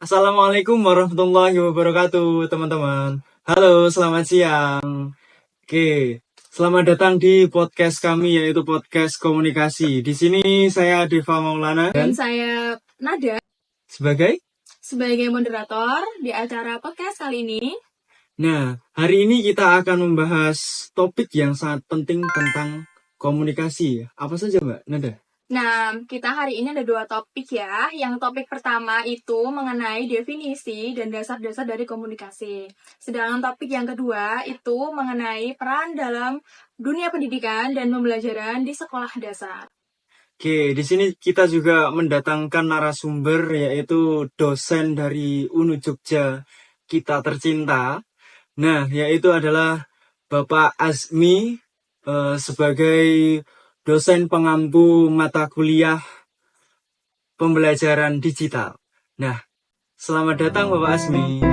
Assalamualaikum warahmatullahi wabarakatuh, teman-teman. Halo, selamat siang. Oke, selamat datang di podcast kami, yaitu podcast komunikasi. Di sini saya Deva Maulana Dan saya Nada sebagai. sebagai moderator di acara podcast kali ini. Nah, hari ini kita akan membahas topik yang sangat penting tentang komunikasi. Apa saja, Mbak Nada? Nah, kita hari ini ada 2 topik ya. Yang topik pertama itu mengenai definisi dan dasar-dasar dari komunikasi. Sedangkan topik yang kedua itu mengenai peran dalam dunia pendidikan dan pembelajaran di sekolah dasar. Oke, di sini kita juga mendatangkan narasumber, yaitu dosen dari UNU Jogja kita tercinta. Nah, yaitu adalah Bapak Azmi sebagai dosen pengampu mata kuliah pembelajaran digital. Nah, selamat datang Bapak Azmi.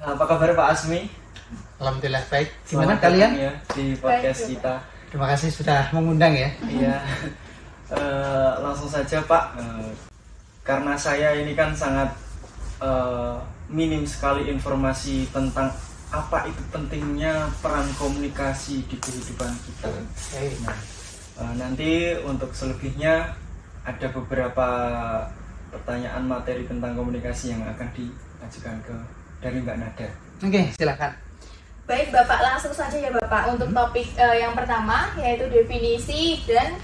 Apa kabar Pak Azmi? Alhamdulillah baik. Gimana Selamat kalian? datang ya di podcast Baik, kita. Terima kasih sudah mengundang ya. Iya. Langsung saja Pak. Karena saya ini kan sangat minim sekali informasi tentang apa itu pentingnya peran komunikasi di kehidupan kita. Nah, nanti untuk selebihnya ada beberapa pertanyaan materi tentang komunikasi yang akan diajukan dari Mbak Nada. Oke, silakan. Baik Bapak, langsung saja ya Bapak untuk topik yang pertama yaitu definisi dan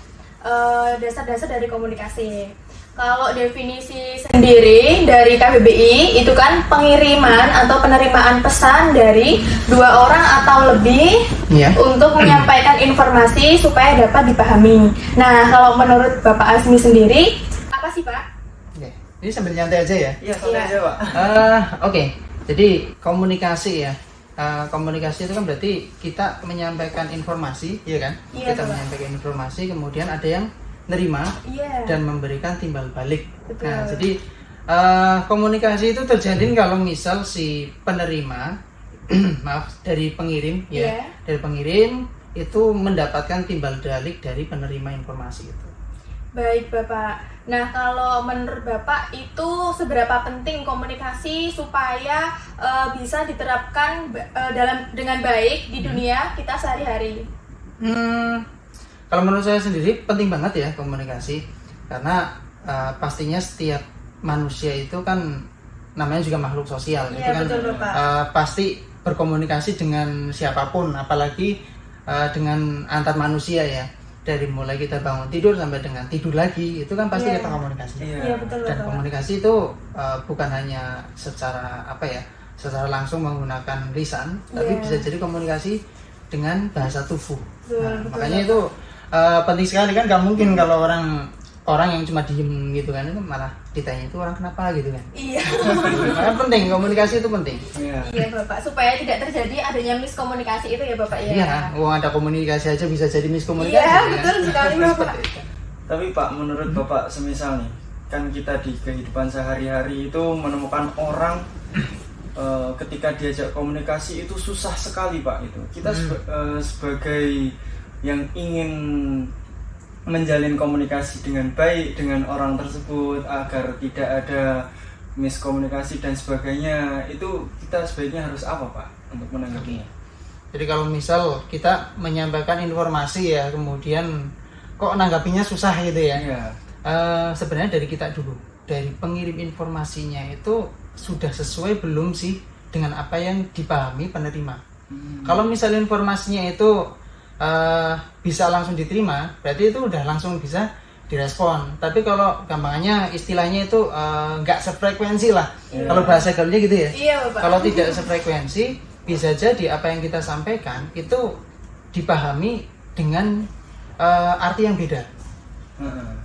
dasar-dasar dari komunikasi. Kalau definisi sendiri dari KBBI itu kan pengiriman atau penerimaan pesan dari 2 orang atau lebih untuk menyampaikan informasi supaya dapat dipahami. Nah, kalau menurut Bapak Azmi sendiri, apa sih Pak? Oke, ini sambil nyantai aja ya. Iya, santai aja Pak. Oke, jadi komunikasi ya. Komunikasi itu kan berarti kita menyampaikan informasi, ya kan? Iya, Kita Pak. menyampaikan informasi, kemudian ada yang nerima Iya. dan memberikan timbal balik. Betul. Nah, jadi komunikasi itu terjalin kalau misal si penerima, maaf, dari pengirim ya, Iya. dari pengirim itu mendapatkan timbal balik dari penerima informasi itu. Baik Bapak. Nah, kalau menurut Bapak itu seberapa penting komunikasi supaya bisa diterapkan dengan baik di dunia kita sehari-hari? Kalau menurut saya sendiri penting banget ya komunikasi, karena pastinya setiap manusia itu kan namanya juga makhluk sosial, Iya, itu kan betul, Bapak. pasti berkomunikasi dengan siapapun, apalagi dengan antar manusia ya. Dari mulai kita bangun tidur sampai dengan tidur lagi itu kan pasti Iya. kita komunikasi. Iya, betul Dan Bapak. komunikasi itu bukan hanya secara secara langsung menggunakan lisan, tapi Iya. bisa jadi komunikasi dengan bahasa tubuh. Betul, Nah, betul, makanya Bapak. itu penting sekali kan, nggak mungkin kalau orang yang cuma diem gitu kan, itu malah ditanya itu orang kenapa gitu kan. Iya. Makanya penting, komunikasi itu penting. Iya. Iya Bapak, supaya tidak terjadi adanya miskomunikasi itu ya Bapak ya. Iya, ada komunikasi aja bisa jadi miskomunikasi. Iya, kan? betul sekali Bapak. Seperti itu. Tapi Pak, menurut Bapak semisal nih, kan kita di kehidupan sehari-hari itu menemukan orang ketika diajak komunikasi itu susah sekali Pak itu. Kita sebagai yang ingin menjalin komunikasi dengan baik dengan orang tersebut agar tidak ada miskomunikasi dan sebagainya, itu kita sebaiknya harus apa Pak untuk menanggapinya? Jadi kalau misal kita menyampaikan informasi ya, kemudian kok nanggapinya susah gitu ya. Iya. Sebenarnya dari kita dulu, dari pengirim informasinya itu sudah sesuai belum sih dengan apa yang dipahami penerima. Kalau misal informasinya itu bisa langsung diterima, berarti itu udah langsung bisa direspon. Tapi kalau gampangannya istilahnya itu nggak sefrekuensi lah. Iya. Kalau bahasa gaulnya gitu ya. Iya Bapak. Kalau tidak sefrekuensi, bisa jadi apa yang kita sampaikan itu dipahami dengan arti yang beda.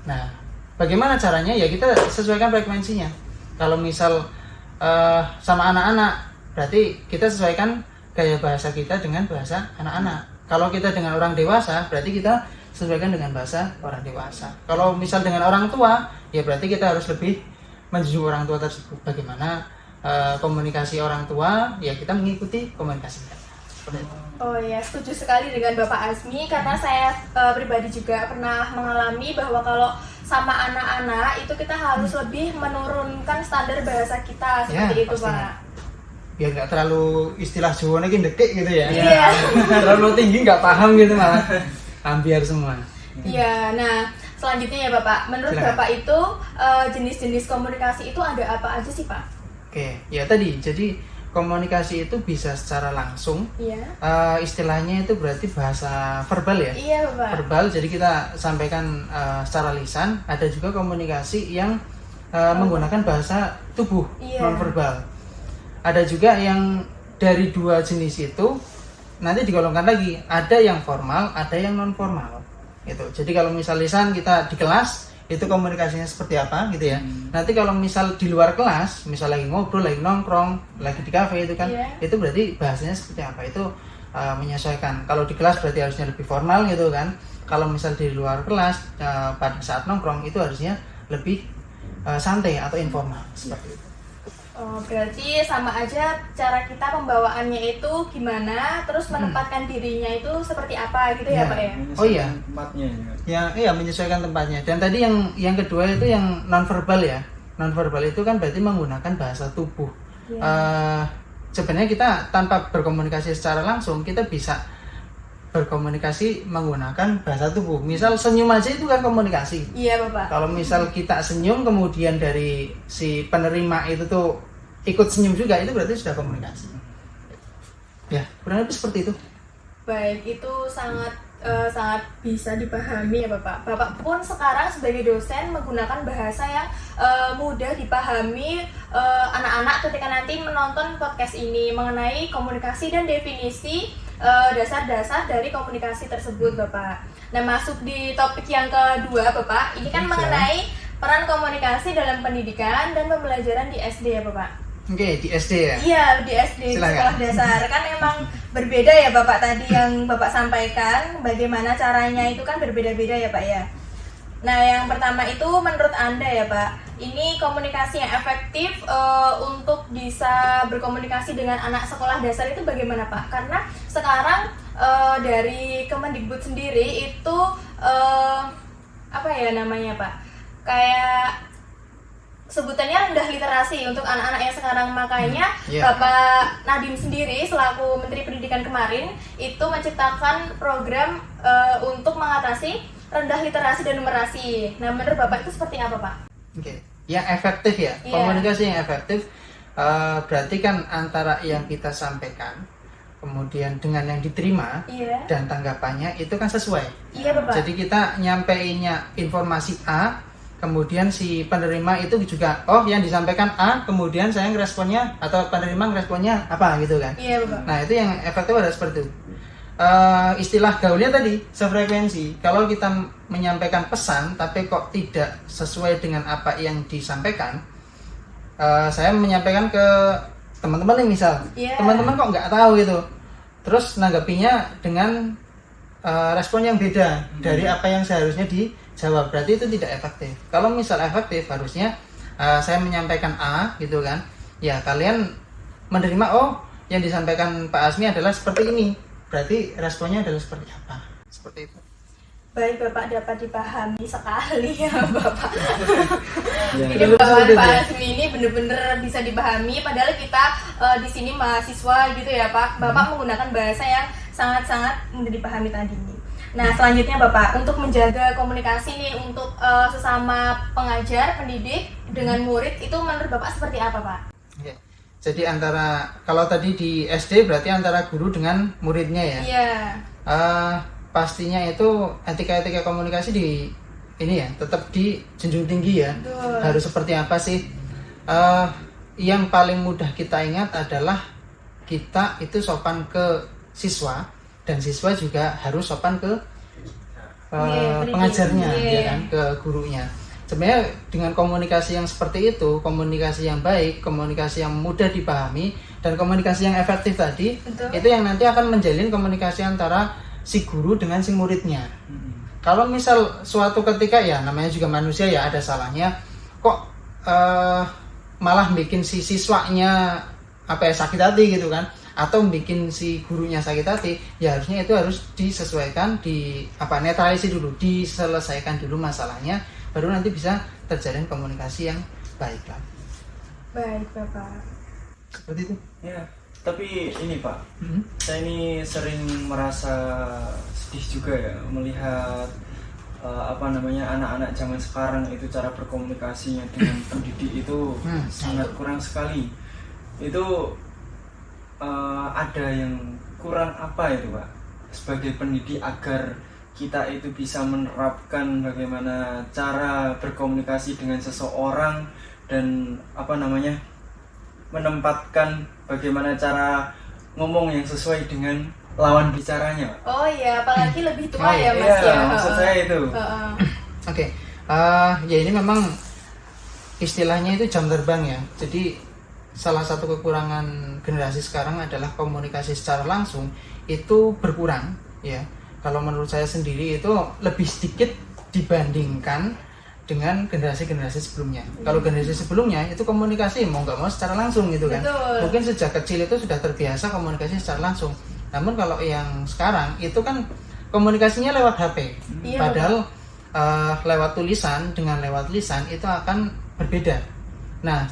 Nah, bagaimana caranya? Ya kita sesuaikan frekuensinya. Kalau misal sama anak-anak, berarti kita sesuaikan gaya bahasa kita dengan bahasa anak-anak. Kalau kita dengan orang dewasa, berarti kita sesuaikan dengan bahasa orang dewasa. Kalau misal dengan orang tua, ya berarti kita harus lebih menjunjung orang tua tersebut. Bagaimana komunikasi orang tua, ya kita mengikuti komunikasi mereka. Seperti itu. Oh ya, setuju sekali dengan Bapak Azmi karena saya pribadi juga pernah mengalami bahwa kalau sama anak-anak itu kita harus lebih menurunkan standar bahasa kita seperti itu pastinya. Pak. Biar nggak terlalu istilah Jawa ini dekik gitu ya. Iya. Terlalu tinggi nggak paham gitu malah hampir semua. Iya, nah selanjutnya ya Bapak, menurut Silakan. Bapak itu jenis-jenis komunikasi itu ada apa aja sih Pak? Oke, ya tadi jadi komunikasi itu bisa secara langsung. Iya. Istilahnya itu berarti bahasa verbal ya. Iya Bapak. Verbal, jadi kita sampaikan secara lisan. Ada juga komunikasi yang menggunakan bahasa tubuh, Iya. nonverbal. Ada juga yang dari dua jenis itu nanti digolongkan lagi, ada yang formal, ada yang non formal gitu. Jadi kalau misal lisan kita di kelas itu komunikasinya seperti apa gitu ya. Nanti kalau misal di luar kelas, misal lagi ngobrol, lagi nongkrong, lagi di kafe itu kan, itu berarti bahasanya seperti apa, itu menyesuaikan. Kalau di kelas berarti harusnya lebih formal gitu kan. Kalau misal di luar kelas pada saat nongkrong itu harusnya lebih santai atau informal seperti itu. Oh, berarti sama aja cara kita pembawaannya itu gimana, terus menempatkan dirinya itu seperti apa gitu ya Pak ya? Oh iya. Tempatnya ya. Ya, iya menyesuaikan tempatnya. Dan tadi yang kedua itu yang nonverbal ya. Nonverbal itu kan berarti menggunakan bahasa tubuh. Sebenarnya kita tanpa berkomunikasi secara langsung kita bisa berkomunikasi menggunakan bahasa tubuh. Misal senyum aja itu kan komunikasi. Iya Bapak. Kalau misal kita senyum kemudian dari si penerima itu tuh ikut senyum juga, itu berarti sudah komunikasi. Ya, kurang lebih seperti itu. Baik, itu sangat bisa dipahami ya Bapak. Bapak pun sekarang sebagai dosen menggunakan bahasa yang mudah dipahami anak-anak ketika nanti menonton podcast ini mengenai komunikasi dan definisi dasar-dasar dari komunikasi tersebut Bapak. Nah, masuk di topik yang kedua Bapak, ini kan mengenai peran komunikasi dalam pendidikan dan pembelajaran di SD ya Bapak. Oke, di SD ya? Iya, di SD, di sekolah dasar. Kan emang berbeda ya Bapak tadi yang Bapak sampaikan, bagaimana caranya itu kan berbeda-beda ya Pak ya. Nah, yang pertama itu menurut Anda ya Pak, ini komunikasi yang efektif untuk bisa berkomunikasi dengan anak sekolah dasar itu bagaimana Pak? Karena sekarang dari Kemendikbud sendiri itu apa ya namanya Pak? Kayak sebutannya rendah literasi untuk anak-anak yang sekarang, makanya Bapak Nadiem sendiri selaku Menteri Pendidikan kemarin itu menciptakan program untuk mengatasi rendah literasi dan numerasi. Nah, menurut Bapak itu seperti apa Pak? Oke, yang efektif ya, komunikasi yang efektif berarti kan antara yang kita sampaikan kemudian dengan yang diterima dan tanggapannya itu kan sesuai. Iya Bapak. Jadi kita nyampeinnya informasi A, kemudian si penerima itu juga, oh yang disampaikan A, kemudian saya ngeresponnya atau penerima ngeresponnya apa gitu kan. Iya Bapak. Nah itu yang efektif adalah seperti itu. Istilah gaulnya tadi sefrekuensi. Kalau kita menyampaikan pesan tapi kok tidak sesuai dengan apa yang disampaikan, saya menyampaikan ke teman-teman nih misal, teman-teman kok nggak tahu gitu, terus nanggapinya dengan respon yang beda dari apa yang seharusnya dijawab, berarti itu tidak efektif. Kalau misal efektif harusnya saya menyampaikan A gitu kan, ya kalian menerima, oh yang disampaikan Pak Azmi adalah seperti ini, berarti responnya adalah seperti apa, seperti itu. Baik Bapak, dapat dipahami sekali ya Bapak. Ya, Jadi Pak Azmi ini benar-benar bisa dipahami, padahal kita di sini mahasiswa gitu ya Pak. Bapak menggunakan bahasa yang sangat-sangat mudah dipahami tadi. Nah, selanjutnya Bapak, untuk menjaga komunikasi nih untuk sesama pengajar, pendidik dengan murid itu menurut Bapak seperti apa Pak? Oke. Jadi antara, kalau tadi di SD berarti antara guru dengan muridnya ya. Iya. Pastinya itu etika-etika komunikasi di ini ya tetap dijunjung tinggi ya. Betul. Harus seperti apa sih? Yang paling mudah kita ingat adalah kita itu sopan ke siswa dan siswa juga harus sopan ke pengajarnya, ya kan, ke gurunya. Sebenarnya dengan komunikasi yang seperti itu, komunikasi yang baik, komunikasi yang mudah dipahami dan komunikasi yang efektif tadi, itu yang nanti akan menjalin komunikasi antara si guru dengan si muridnya. Kalau misal suatu ketika ya namanya juga manusia ya ada salahnya, kok malah bikin si siswanya apa ya sakit hati gitu kan, atau bikin si gurunya sakit hati, ya harusnya itu harus disesuaikan, netralisir dulu, diselesaikan dulu masalahnya, baru nanti bisa terjalin komunikasi yang baik lah. Baik Bapak. Seperti itu. Ya, tapi ini Pak, saya ini sering merasa sedih juga ya melihat anak-anak zaman sekarang itu cara berkomunikasinya dengan pendidik itu sangat kurang sekali. Itu ada yang kurang apa itu Pak sebagai pendidik agar kita itu bisa menerapkan bagaimana cara berkomunikasi dengan seseorang dan menempatkan bagaimana cara ngomong yang sesuai dengan lawan bicaranya. Oh iya, apalagi lebih tua ya Mas iya, ya. maksud saya itu. Oke. Ya ini memang istilahnya itu jam terbang ya. Jadi salah satu kekurangan generasi sekarang adalah komunikasi secara langsung itu berkurang ya. Kalau menurut saya sendiri itu lebih sedikit dibandingkan dengan generasi-generasi sebelumnya. Kalau generasi sebelumnya itu komunikasi mau nggak mau secara langsung gitu kan. Betul. Mungkin sejak kecil itu sudah terbiasa komunikasi secara langsung. Namun kalau yang sekarang itu kan komunikasinya lewat HP. Iya, Padahal lewat tulisan dengan lewat lisan itu akan berbeda. Nah,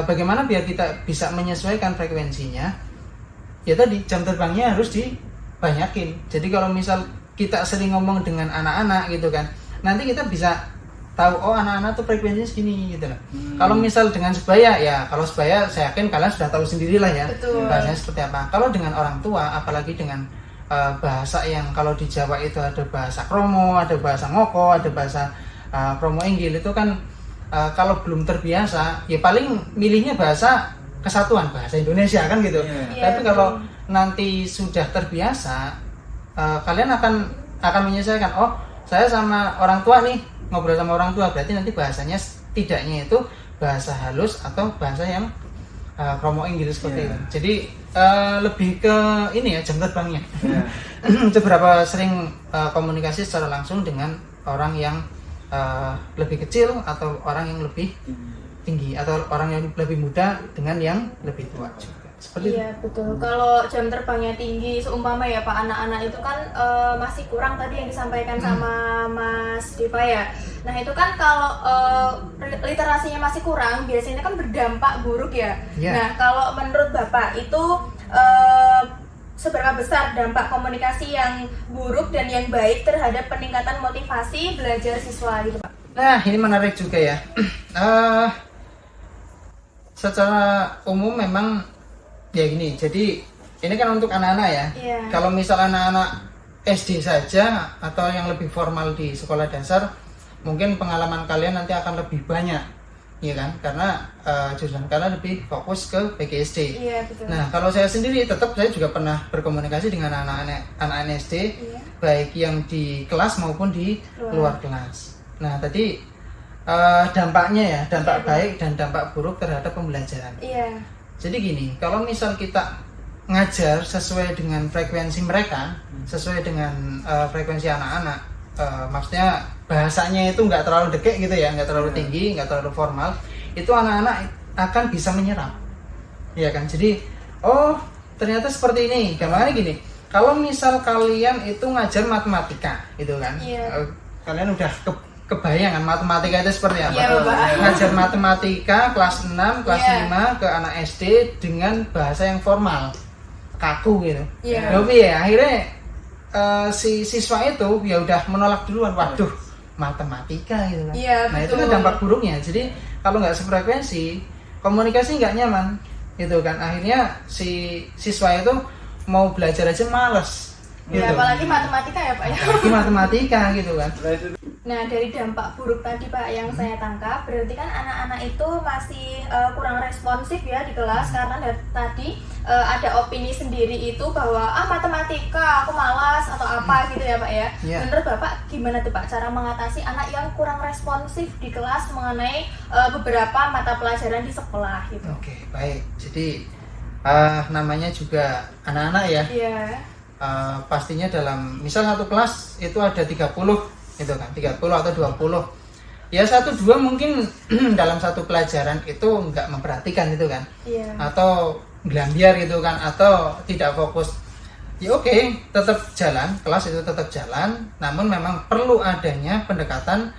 bagaimana biar kita bisa menyesuaikan frekuensinya? Ya tadi jam terbangnya harus dibanyakin. Jadi kalau misal kita sering ngomong dengan anak-anak gitu kan, nanti kita bisa tahu anak-anak tuh frekuensinya segini gitu loh. Kalau misal dengan sebaya ya, kalau sebaya saya yakin kalian sudah tahu sendirilah ya. Betul. Bahasanya seperti apa. Kalau dengan orang tua, apalagi dengan bahasa yang kalau di Jawa itu ada bahasa kromo, ada bahasa ngoko, ada bahasa kromo inggil, itu kan kalau belum terbiasa ya paling milihnya bahasa kesatuan, bahasa Indonesia kan gitu. Tapi kalau nanti sudah terbiasa, kalian akan menyesuaikan. Oh, saya sama orang tua nih, ngobrol sama orang tua, berarti nanti bahasanya setidaknya itu bahasa halus atau bahasa yang kromo Inggris seperti itu. Jadi lebih ke ini ya, jam terbangnya. Beberapa sering komunikasi secara langsung dengan orang yang lebih kecil atau orang yang lebih tinggi atau orang yang lebih muda dengan yang lebih tua juga. Seperti iya betul. Kalau jam terbangnya tinggi, seumpama ya Pak, anak-anak itu kan masih kurang tadi yang disampaikan sama Mas Diva ya. Nah itu kan kalau literasinya masih kurang, biasanya kan berdampak buruk ya. Nah kalau menurut Bapak itu seberapa besar dampak komunikasi yang buruk dan yang baik terhadap peningkatan motivasi belajar siswa gitu Pak? Nah ini menarik juga ya. Secara umum memang ya gini, jadi ini kan untuk anak-anak ya. Kalau misal anak-anak SD saja atau yang lebih formal di sekolah dasar, mungkin pengalaman kalian nanti akan lebih banyak, ya kan? Karena jurusan kalian lebih fokus ke PGSD. Iya betul. Nah kalau saya sendiri tetap saya juga pernah berkomunikasi dengan anak-anak SD, baik yang di kelas maupun di luar kelas. Nah tadi dampaknya ya, dampak baik dan dampak buruk terhadap pembelajaran. Jadi gini, kalau misal kita ngajar sesuai dengan frekuensi mereka, sesuai dengan frekuensi anak-anak, maksudnya bahasanya itu nggak terlalu dekik gitu ya, nggak terlalu tinggi, nggak terlalu formal, itu anak-anak akan bisa menyerap, ya kan? Jadi, oh ternyata seperti ini. Gampangnya gini, kalau misal kalian itu ngajar matematika, gitu kan, kalian udah kebayangan matematika itu seperti apa? Ngajar matematika kelas 6, kelas 5 ke anak SD dengan bahasa yang formal, kaku gitu. Tapi ya akhirnya si siswa itu ya udah menolak duluan. Waduh, matematika gitu kan. Nah itu kan dampak buruknya. Jadi kalau nggak sefrekuensi, komunikasi nggak nyaman, gitu kan. Akhirnya si siswa itu mau belajar aja males. Gitu. Apalagi matematika ya Pak ya. Apalagi matematika gitu kan. Nah dari dampak buruk tadi Pak yang saya tangkap, berarti kan anak-anak itu masih kurang responsif ya di kelas, karena dari tadi ada opini sendiri itu bahwa matematika aku malas atau apa gitu ya Pak ya. Menurut Bapak gimana tuh Pak cara mengatasi anak yang kurang responsif di kelas mengenai beberapa mata pelajaran di sekolah gitu? Oke, baik. Jadi namanya juga anak-anak ya. Pastinya dalam misal satu kelas itu ada 30 itu kan, 30 atau 20 ya, 1-2 mungkin dalam satu pelajaran itu nggak memperhatikan itu kan, atau gelambiar gitu kan, atau tidak fokus, ya oke, tetap jalan, kelas itu tetap jalan, namun memang perlu adanya pendekatan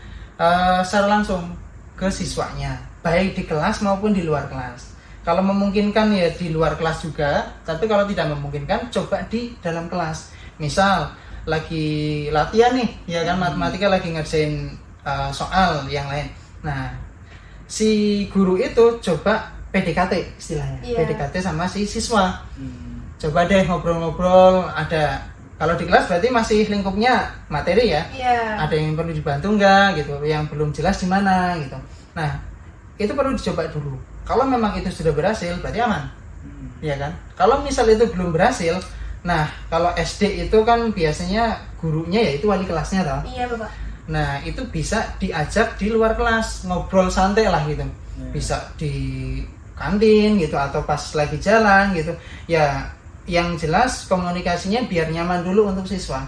secara langsung ke siswanya, baik di kelas maupun di luar kelas. Kalau memungkinkan ya di luar kelas juga, tapi kalau tidak memungkinkan coba di dalam kelas. Misal lagi latihan nih, ya kan, matematika lagi ngerjain soal yang lain. Nah, si guru itu coba PDKT istilahnya, PDKT sama si siswa. Coba deh ngobrol-ngobrol, ada, kalau di kelas berarti masih lingkupnya materi ya. Ada yang perlu dibantu enggak gitu, yang belum jelas di mana gitu. Nah, itu perlu dicoba dulu. Kalau memang itu sudah berhasil, berarti aman, ya kan? Kalau misal itu belum berhasil, nah kalau SD itu kan biasanya gurunya ya itu wali kelasnya toh. Iya Bapak. Nah itu bisa diajak di luar kelas, ngobrol santai lah gitu. Bisa di kantin gitu atau pas lagi jalan gitu. Ya yang jelas komunikasinya biar nyaman dulu untuk siswa.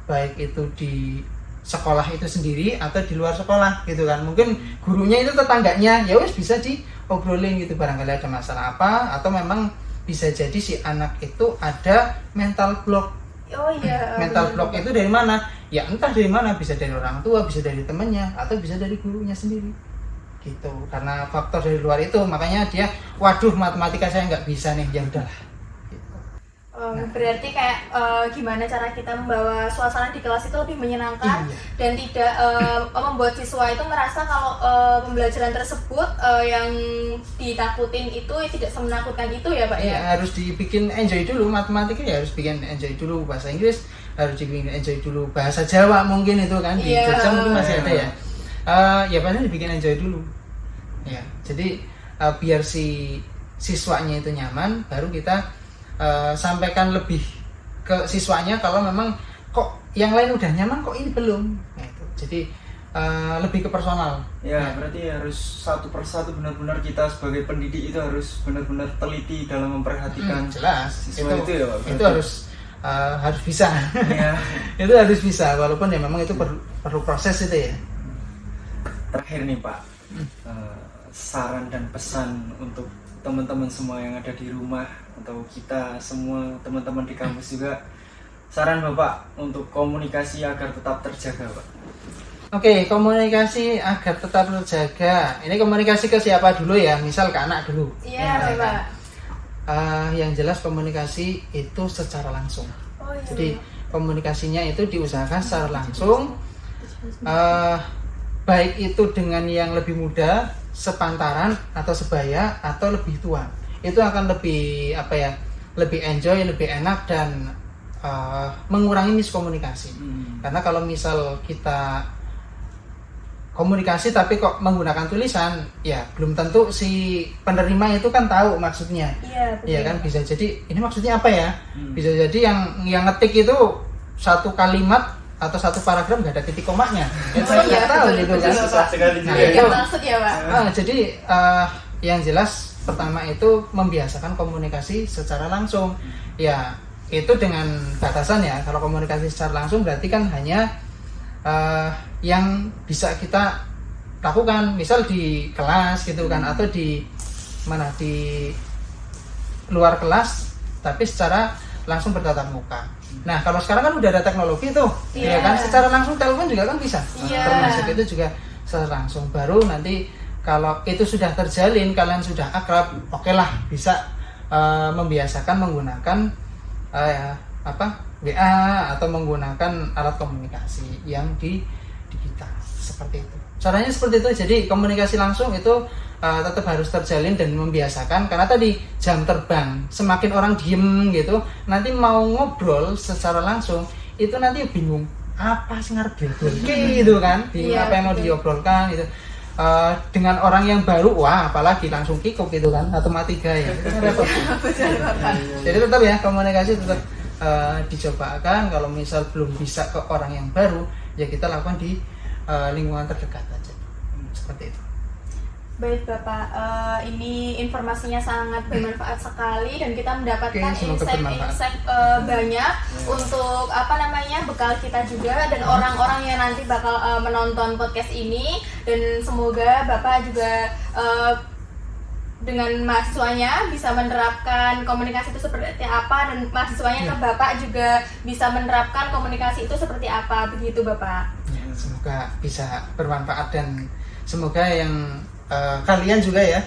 Baik itu di sekolah itu sendiri atau di luar sekolah gitu kan. Mungkin gurunya itu tetangganya, ya wes bisa diobrolin gitu, barangkali ada masalah apa, atau memang bisa jadi si anak itu ada mental block. Mental block itu dari mana? Ya entah dari mana, bisa dari orang tua, bisa dari temannya, atau bisa dari gurunya sendiri gitu. Karena faktor dari luar itu, makanya dia, waduh matematika saya nggak bisa nih, ya udahlah. Berarti kayak gimana cara kita membawa suasana di kelas itu lebih menyenangkan dan tidak membuat siswa itu merasa kalau pembelajaran tersebut yang ditakutin itu tidak semenakutkan itu ya Pak ya? Harus dibikin enjoy dulu, matematika ya harus bikin enjoy dulu, bahasa Inggris harus dibikin enjoy dulu, bahasa Jawa mungkin itu kan di Jogja mungkin masih ada ya. Ya pasti dibikin enjoy dulu. Ya, jadi biar si siswanya itu nyaman, baru kita sampaikan lebih ke siswanya kalau memang kok yang lain udah nyaman kok ini belum. Nah, itu. Jadi lebih ke personal. Berarti harus satu persatu benar-benar kita sebagai pendidik itu harus benar-benar teliti dalam memperhatikan jelas siswa itu ya Pak. Itu harus bisa. Itu harus bisa, walaupun ya memang itu perlu proses itu ya. Terakhir nih Pak, saran dan pesan untuk teman-teman semua yang ada di rumah atau kita semua teman-teman di kampus juga, saran Bapak untuk komunikasi agar tetap terjaga Pak. Oke, komunikasi agar tetap terjaga. Ini komunikasi ke siapa dulu ya? Misal ke anak dulu. Iya Bapak. Yang jelas komunikasi itu secara langsung. Jadi komunikasinya itu diusahakan secara langsung, baik itu dengan yang lebih muda, sepantaran atau sebaya atau lebih tua, itu akan lebih lebih enjoy, lebih enak dan mengurangi miskomunikasi. Karena kalau misal kita komunikasi tapi kok menggunakan tulisan, ya belum tentu si penerima itu kan tahu maksudnya. Iya kan, bisa jadi ini maksudnya apa ya? Bisa jadi yang ngetik itu satu kalimat atau satu paragraf nggak ada titik komanya, itu nggak tahu gitu kan. Maksud ya Pak. Jadi yang jelas pertama itu membiasakan komunikasi secara langsung. Ya itu dengan batasan ya. Kalau komunikasi secara langsung berarti kan hanya yang bisa kita lakukan, misal di kelas gitu kan, atau di luar kelas tapi secara langsung bertatap muka. Nah kalau sekarang kan udah ada teknologi tuh, ya kan, secara langsung telepon juga kan bisa, termasuk itu juga secara langsung. Baru nanti kalau itu sudah terjalin, kalian sudah akrab, oke lah bisa membiasakan menggunakan WA atau menggunakan alat komunikasi yang di digital seperti itu. Caranya seperti itu. Jadi komunikasi langsung itu tetap harus terjalin dan membiasakan, karena tadi jam terbang, semakin orang diem gitu, nanti mau ngobrol secara langsung itu nanti bingung apa sih ngarep gitu kan, bingung apa yang mau diobrolkan gitu. Dengan orang yang baru, wah apalagi langsung kikuk gitu kan, atau mati gaya itu kan repot. Jadi tetap ya komunikasi tetap dicobakan. Kalau misal belum bisa ke orang yang baru, ya kita lakukan di lingkungan terdekat aja, seperti itu. Baik Bapak, ini informasinya sangat bermanfaat sekali dan kita mendapatkan insight banyak untuk bekal kita juga dan orang-orang yang nanti bakal menonton podcast ini, dan semoga Bapak juga dengan mahasiswanya bisa menerapkan komunikasi itu seperti apa, dan mahasiswanya ke Bapak juga bisa menerapkan komunikasi itu seperti apa, begitu Bapak. Ya, semoga bisa bermanfaat dan semoga yang kalian juga ya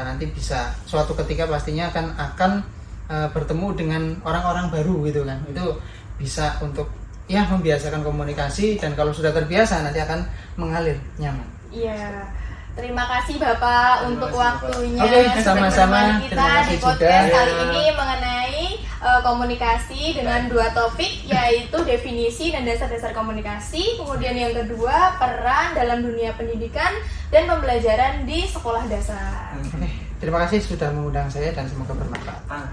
nanti bisa suatu ketika pastinya akan bertemu dengan orang-orang baru gitu kan. Itu bisa untuk ya membiasakan komunikasi, dan kalau sudah terbiasa nanti akan mengalir nyaman. Iya. Terima kasih Bapak untuk waktunya. Oke, sama-sama. Kita Terima kasih di podcast juga. kali ini mengenai komunikasi dengan 2 topik, yaitu definisi dan dasar-dasar komunikasi. Kemudian yang kedua, peran dalam dunia pendidikan dan pembelajaran di sekolah dasar. Oke, terima kasih sudah mengundang saya dan semoga bermanfaat.